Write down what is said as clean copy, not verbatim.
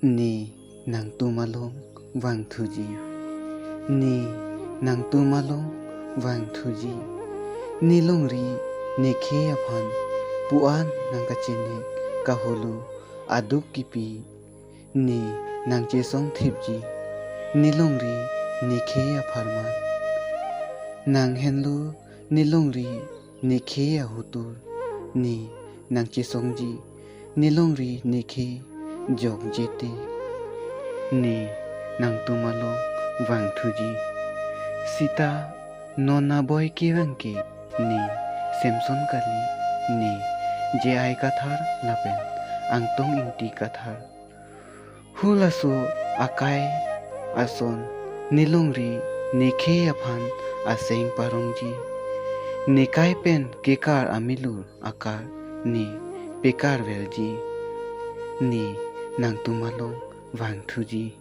Ni nang tu malong wang thuji. Ni nang tu malong wang thuji. Ni long ri ni khe aphan puan nang kachene kahulu aduk kipi. Ni nang che song thipji. Ni long ri ni khe apharman. Nang henlu ni long ri ni khe ahutur. Ni nang che songji ni long ri ni khe jog jete. Ni nang tu malong wang thuji. Sita nona boy ke wangke ni Samson kali ni je ai kathar lapen angtong inti kathar. Hulaso akai ason nilongri nikhe aphan aseng parongji. Nikai pen kekar amilur akar ni pekar velji. Ni nang tu malong wang thuji.